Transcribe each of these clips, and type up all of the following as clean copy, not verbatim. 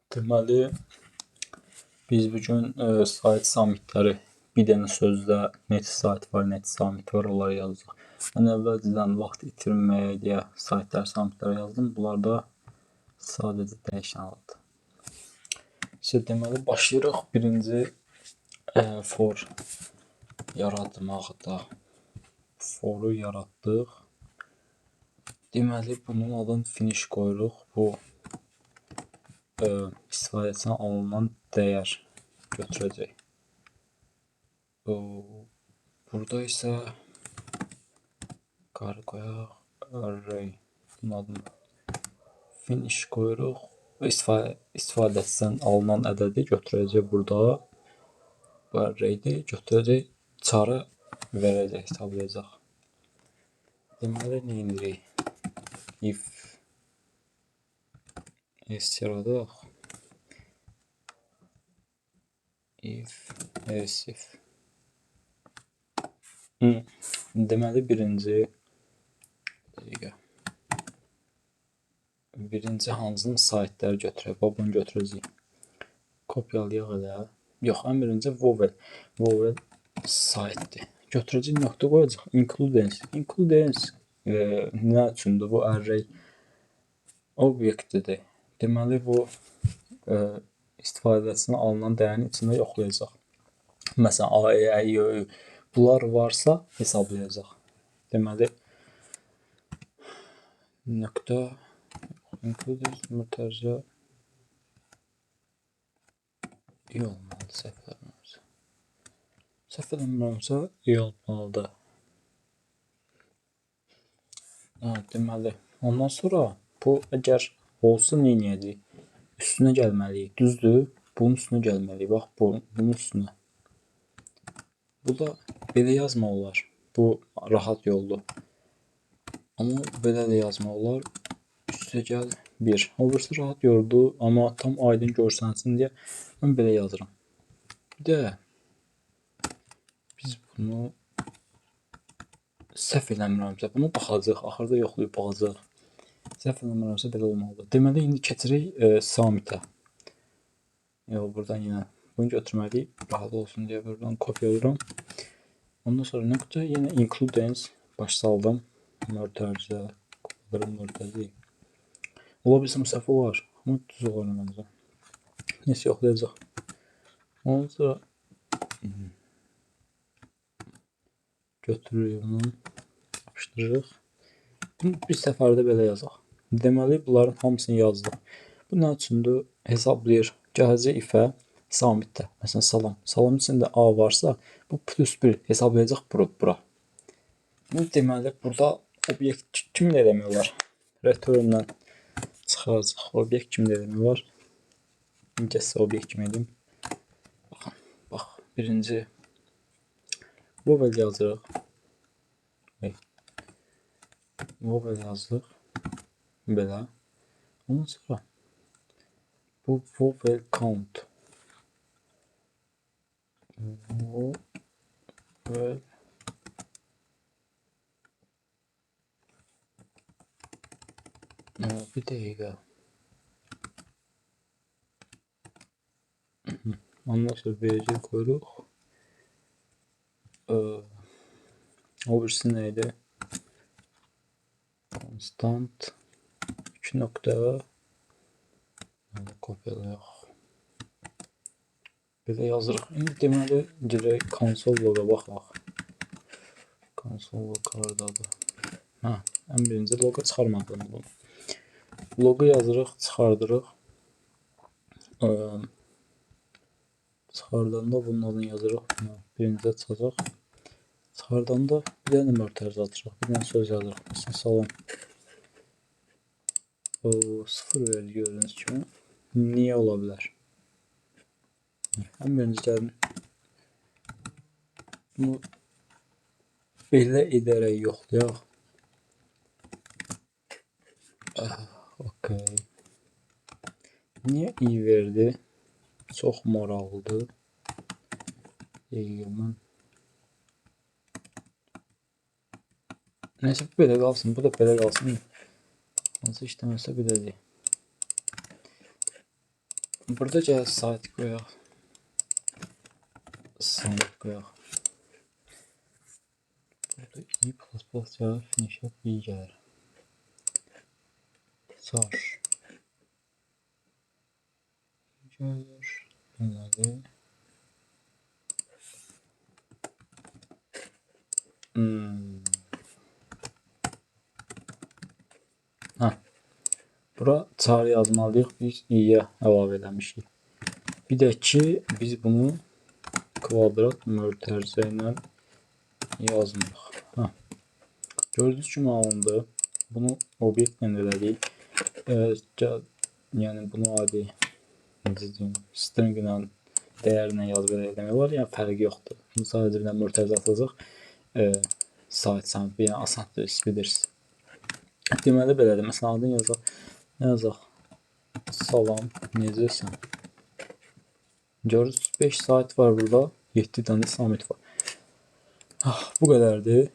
Deməli, biz bu gün sayt samitləri bir dənə sözlə neçə sayt var, neçə samit var, onları yazacağıq. Mən əvvəlcədən vaxt itirməyə deyə saytlar, samitləri yazdım. Bunlar da sadəcə dəyişən aldı. Deməli, başlayırıq birinci for yaratmaqda. Foru yaratdıq. Deməli, bunun adını finish qoyuruq. Bu istifadəçidən alınan dəyər götürəcək. Burada isə qarı qoyaq, array. Bunun adını finish qoyuruq. İstifadəçidən alınan ədədi götürəcək burada. Bu arraydir, götürəcək, çarı verəcək, hesablayacaq. Deməli, nə edirik? If yaradaq. If elsif. Deməli, birinci hansının saytları götürək? Bunu götürəcəyik. Kopyalayaq elə. Yox, ən birinci vowel. Vowel saytdır. Götürəcək, nöqtə qoyacaq. Includence. Includence nə üçündür? Bu array obyektidir. Deməli, bu istifadəçidən alınan dəyərin içində yoxlayacaq. Məsələn, A, E, I, O, Ü. Bunlar varsa hesablayacaq. Deməli, nöqtə includence mütərizə iyi olmalıdır, səhv eləmirəmsə iyi olmalıdır. Deməli, ondan sonra bu əgər olsa nə edəcəyik? Üstünə gəlməliyik, düzdür? Bunun üstünə gəlməliyik, bax bunun üstünə. Bu da belə yazmaq olar, bu rahat yoldur. Amma belə də yazmaq olar, üstə gəl 1. O birisi rahat yoldur, amma tam aydın görsənsin deyə mən belə yazıram. Bir də biz bunu səhv eləmirəmsə, bunu baxacaq, axırda yoxlayıb baxacaq. Səhv eləmirəmsə belə olmalıdır. Deməli, indi keçirik samitə. Buradan yenə bunu götürməliyik, rahat olsun deyə buradan kopyalıram. Ondan sonra nöqtə, yenə includence baş saldım. Mötərizə, mötərizə. Ola bilsəm səhv olar, amma düz olar məncə. Nəsə yoxlayacaq. Ondan sonra götürürük bunu, yapışdırırıq. Bunu bir səfərdə belə yazaq. Deməli, bunların hamısını yazdıq. Bu nə üçündür? Hesablayır. Gələcək ifə samitdə. Məsələn, salam. Salamın içində A varsa, bu +1 hesablayacaq bura. Deməli, burada obyekt kimi də demək olar. Return-dən çıxaracaq. Obyekt kimi də demək olar. İncəsə obyekt kimi edim. Baxın, bax, birinci vowel yazırıq. Vowel yazdıq. Belə. Ondan sonra bu vowel count. Vowel bir dəqiqə. Ondan sonra verəcək qoyuruq. O birisi nə idi? Constant 2 nöqtə. Kopyalayaq. Belə yazırıq. İndi deməli, girək console loqa baxaq. Console log haradadır? Ən birinci loqa çıxarmadım bunu. Loqu yazırıq, çıxardırıq. Çıxardanda bunun adını yazırıq. Birincidə çıxacaq. Çıxardanda bir dənə mötərizə atırıq. Bir dənə söz yazırıq. Məsələn, salam. 0 verir gördüyünüz kimi. Niyə ola bilər? Ən birinci gəlin. Bunu belə edərək yoxlayaq. Okay. Niyə i verdi? Çox maraqlıdır. Mən neysə, bu belə qalsın, bu da belə qalsın. Hansı işləməsə biləcək. Burada gəl sayt qoyaq. Sayt qoyaq. Burada i++ gəlir, finishə i gəlir. Sar. Gəlir. Deməli. Bura çağrı yazmalıyıq. Biz i-yə əlavə eləmişik. Bir də ki, biz bunu kvadrat mötərizə ilə yazmırıq. Gördüyünüz kimi alındı. Bunu obyektlə elədik. Yəni bunu adi string ilə dəyərlə yazıb eləmək olar. Yəni fərqi yoxdur. Bunu sadəcə bir mötərizə atacaq. Sayt səmtə, yəni asandır, bilirsiniz. Deməli belədir. Məsələn, adını yazaq. Nə yazaq? Salam, necəsən? Görürsünüz, 5 sayt var burada. 7 dənə samit var. Bu qədərdir.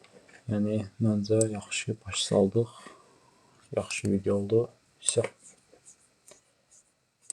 Yəni, məncə yaxşı baş saldıq. Yaxşı video oldu.